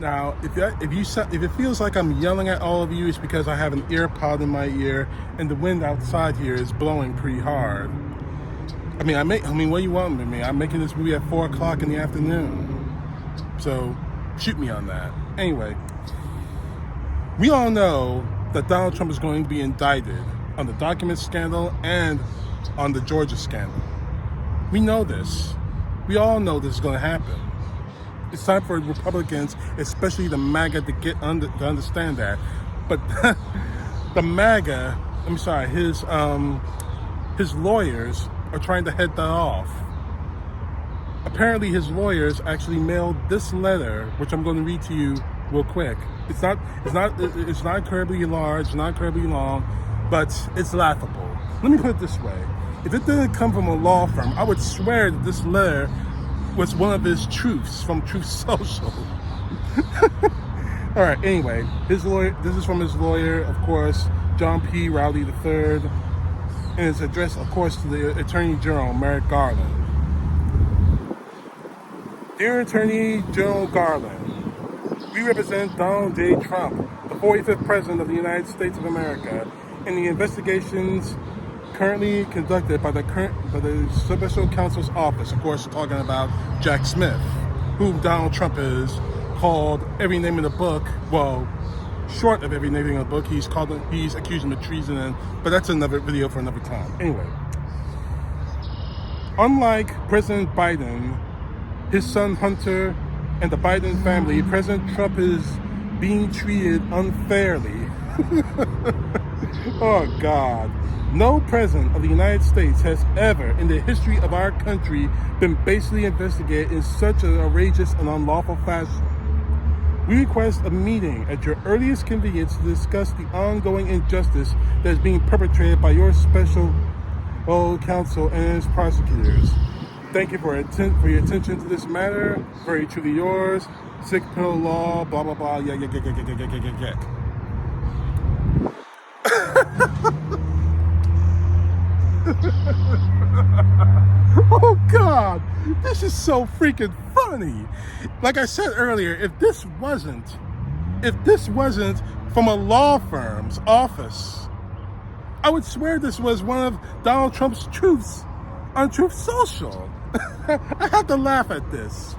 Now, if it feels like I'm yelling at all of you, it's because I have an ear pod in my ear, and the wind outside here is blowing pretty hard. I mean, what do you want from me? I'm making this movie at 4 o'clock in the afternoon, so shoot me on that. Anyway, we all know that Donald Trump is going to be indicted on the document scandal and on the Georgia scandal. We know this. We all know this is going to happen. It's time for Republicans, especially the MAGA, to understand that. But the MAGA, his lawyers are trying to head that off. Apparently, his lawyers actually mailed this letter, which I'm going to read to you real quick. It's not incredibly large, not incredibly long, but it's laughable. Let me put it this way: if it didn't come from a law firm, I would swear that this letter was one of his truths from Truth Social. All right, anyway, this is from his lawyer, of course, John P. Rowley III, and it's addressed, of course, to the Attorney General Merrick Garland. Dear Attorney General Garland, we represent Donald J. Trump, the 45th President of the United States of America, in the investigations currently conducted by the Special Counsel's Office, of course, talking about Jack Smith, whom Donald Trump has called every name in the book. Well, short of every name in the book, he's accused him of treason, but that's another video for another time. Anyway, unlike President Biden, his son Hunter, and the Biden family, President Trump is being treated unfairly. Oh, God. No president of the United States has ever, in the history of our country, been basically investigated in such an outrageous and unlawful fashion. We request a meeting at your earliest convenience to discuss the ongoing injustice that is being perpetrated by your special counsel and its prosecutors. Thank you for your attention to this matter. Very truly yours. Sick pill law, blah, blah, blah, yeah. Oh, God, this is so freaking funny. Like I said earlier, if this wasn't from a law firm's office, I would swear this was one of Donald Trump's truths on Truth Social. I have to laugh at this.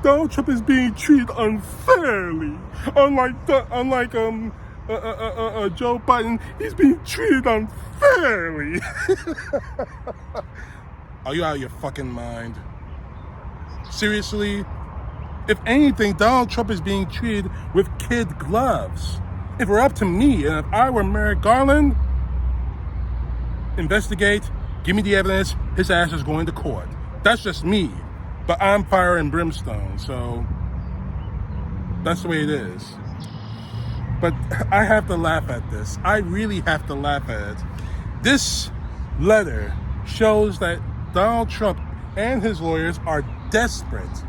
Donald Trump is being treated unfairly, unlike Joe Biden. He's being treated unfairly. Are you out of your fucking mind? Seriously? If anything, Donald Trump is being treated with kid gloves. If it were up to me, and if I were Merrick Garland, investigate, give me the evidence, his ass is going to court. That's just me. But I'm fire and brimstone, so that's the way it is. But I have to laugh at this. I really have to laugh at it. This letter shows that Donald Trump and his lawyers are desperate,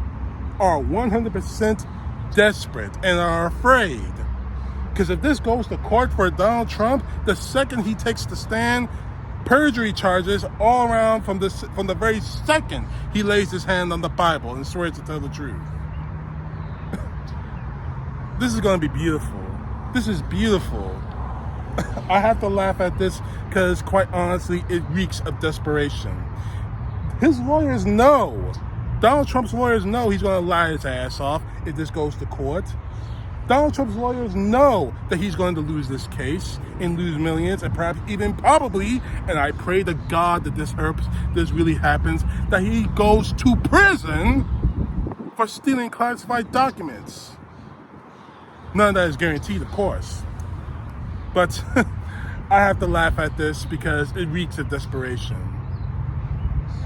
are 100% desperate, and are afraid. Because if this goes to court for Donald Trump, the second he takes the stand, perjury charges all around from the very second he lays his hand on the Bible and swears to tell the truth. This is going to be beautiful. This is beautiful. I have to laugh at this because, quite honestly, it reeks of desperation. His lawyers know. Donald Trump's lawyers know he's going to lie his ass off if this goes to court. Donald Trump's lawyers know that he's going to lose this case and lose millions and perhaps even probably, and I pray to God that this really happens, that he goes to prison for stealing classified documents. None of that is guaranteed, of course. But I have to laugh at this because it reeks of desperation.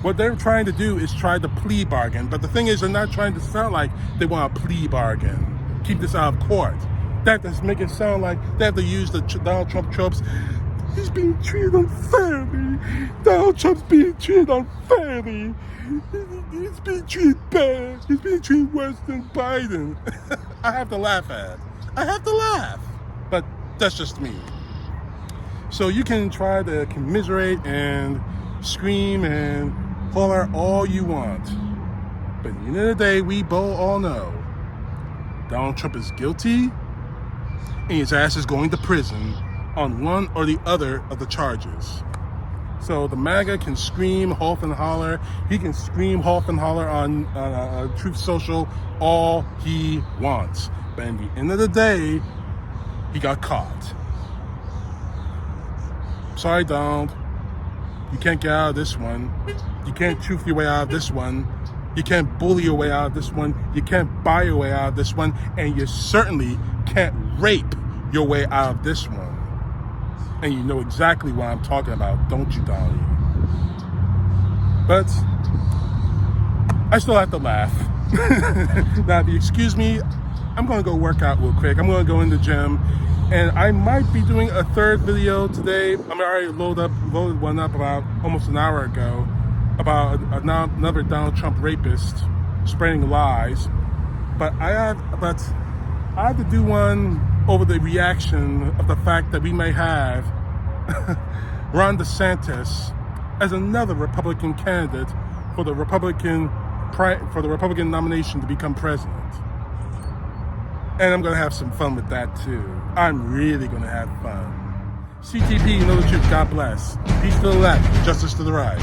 What they're trying to do is try to plea bargain. But the thing is, they're not trying to sound like they want a plea bargain. Keep this out of court. That does make it sound like they have to use the Donald Trump tropes. He's being treated unfairly. Donald Trump's being treated unfairly. He's being treated bad. He's being treated worse than Biden. I have to laugh at it. I have to laugh. But that's just me. So you can try to commiserate and scream and holler all you want. But at the end of the day, we both all know Donald Trump is guilty, and his ass is going to prison on one or the other of the charges. So the MAGA can scream, hoff and holler. He can scream, hoff and holler on Truth Social all he wants. But at the end of the day, he got caught. Sorry, Donald. You can't get out of this one. You can't truth your way out of this one. You can't bully your way out of this one. You can't buy your way out of this one. And you certainly can't rape your way out of this one. And you know exactly what I'm talking about, don't you, Dolly? But I still have to laugh. Now, if you excuse me, I'm going to go work out real quick. I'm going to go in the gym. And I might be doing a third video today. I mean, I already loaded one up about almost an hour ago about another Donald Trump rapist spreading lies. But I have to do one over the reaction of the fact that we may have Ron DeSantis as another Republican candidate for the Republican nomination to become president. And I'm going to have some fun with that too. I'm really going to have fun. CTP, you know the truth. God bless. Peace to the left, justice to the right.